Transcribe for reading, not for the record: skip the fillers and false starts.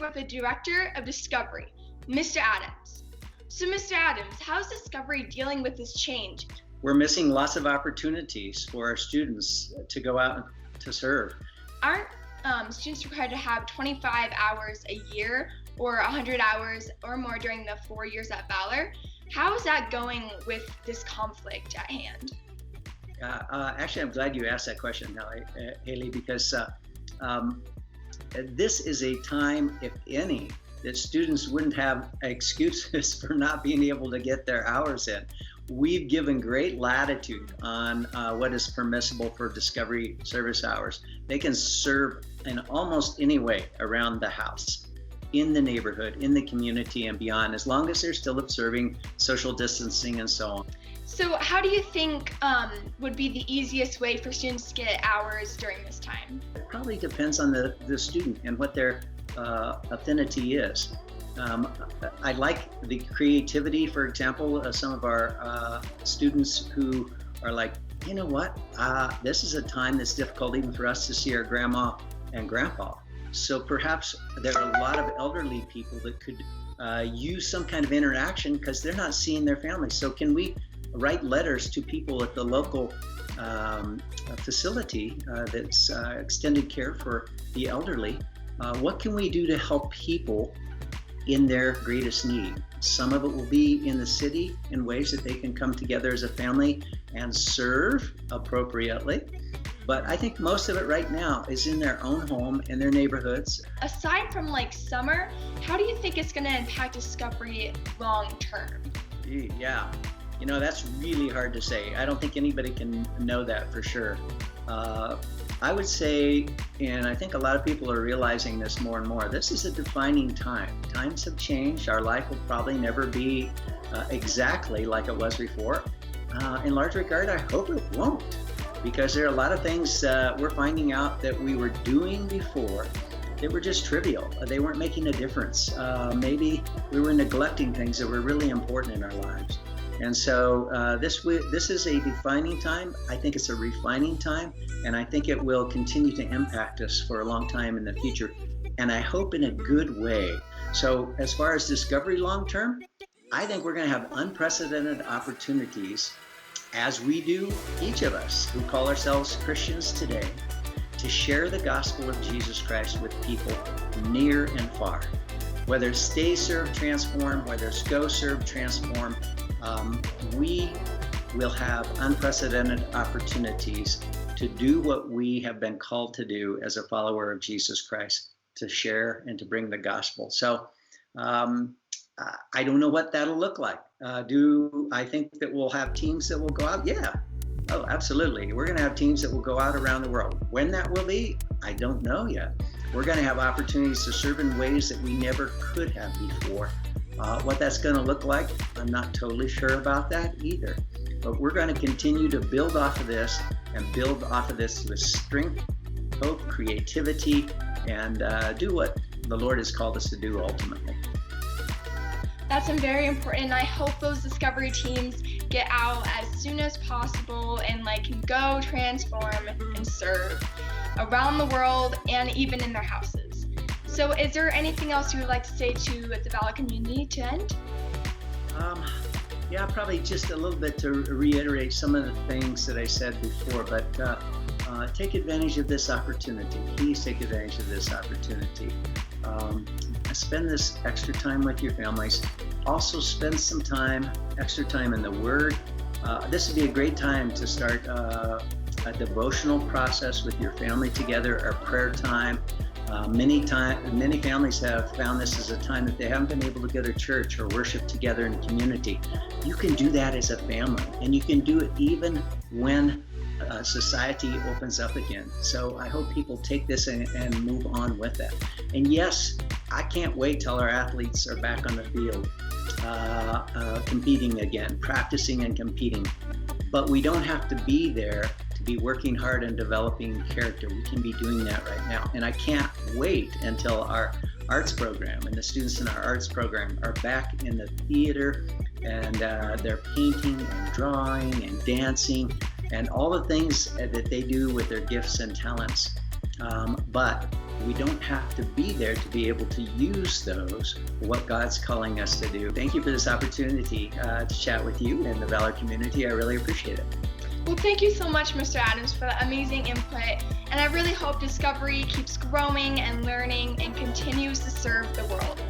here with the Director of Discovery, Mr. Adams. So Mr. Adams, how's Discovery dealing with this change? We're missing lots of opportunities for our students to go out to serve. Aren't students required to have 25 hours a year or 100 hours or more during the 4 years at Valor? How is that going with this conflict at hand? Actually, I'm glad you asked that question, Haley, because this is a time, if any, that students wouldn't have excuses for not being able to get their hours in. We've given great latitude on what is permissible for Discovery service hours. They can serve in almost any way around the house, in the neighborhood, in the community, and beyond, as long as they're still observing social distancing and so on. So how do you think would be the easiest way for students to get hours during this time? It probably depends on the student and what their affinity is. I like the creativity, for example, some of our students who are like, you know what, this is a time that's difficult even for us to see our grandma and grandpa. So perhaps there are a lot of elderly people that could use some kind of interaction because they're not seeing their families. So can we write letters to people at the local facility that's extended care for the elderly? What can we do to help people in their greatest need? Some of it will be in the city in ways that they can come together as a family and serve appropriately. But I think most of it right now is in their own home, in their neighborhoods. Aside from summer, how do you think it's going to impact Discovery long term? Yeah, that's really hard to say. I don't think anybody can know that for sure. I would say, and I think a lot of people are realizing this more and more, this is a defining time. Times have changed. Our life will probably never be exactly like it was before. In large regard, I hope it won't, because there are a lot of things we're finding out that we were doing before that were just trivial. They weren't making a difference. Maybe we were neglecting things that were really important in our lives. And so this is a defining time. I think it's a refining time, and I think it will continue to impact us for a long time in the future, and I hope in a good way. So as far as Discovery long term, I think we're going to have unprecedented opportunities, as we do, each of us who call ourselves Christians today, to share the gospel of Jesus Christ with people near and far. Whether it's Stay, Serve, Transform, whether it's Go, Serve, Transform, we will have unprecedented opportunities to do what we have been called to do as a follower of Jesus Christ, to share and to bring the gospel. So I don't know what that'll look like. Do I think that we'll have teams that will go out? Yeah. Oh, absolutely. We're going to have teams that will go out around the world. When that will be, I don't know yet. We're going to have opportunities to serve in ways that we never could have before. What that's going to look like, I'm not totally sure about that either. But we're going to continue to build off of this and build off of this with strength, hope, creativity, and do what the Lord has called us to do ultimately. That's very important, and I hope those Discovery teams get out as soon as possible and can go, transform, and serve around the world and even in their houses. So is there anything else you would like to say to the Valor community to end? Yeah, probably just a little bit to reiterate some of the things that I said before, but take advantage of this opportunity. Please take advantage of this opportunity. Spend this extra time with your families. Also spend some extra time in the Word. This would be a great time to start a devotional process with your family together, a prayer time. Many families have found this as a time that they haven't been able to go to church or worship together in community. You can do that as a family, and you can do it even when society opens up again. So I hope people take this and move on with it. And yes, I can't wait till our athletes are back on the field, competing again, practicing and competing. But we don't have to be there to be working hard and developing character. We can be doing that right now. And I can't wait until our arts program and the students in our arts program are back in the theater, and they're painting and drawing and dancing and all the things that they do with their gifts and talents. But We don't have to be there to be able to use those for what God's calling us to do. Thank you for this opportunity to chat with you and the Valor community. I really appreciate it. Well, thank you so much, Mr. Adams, for the amazing input. And I really hope Discovery keeps growing and learning and continues to serve the world.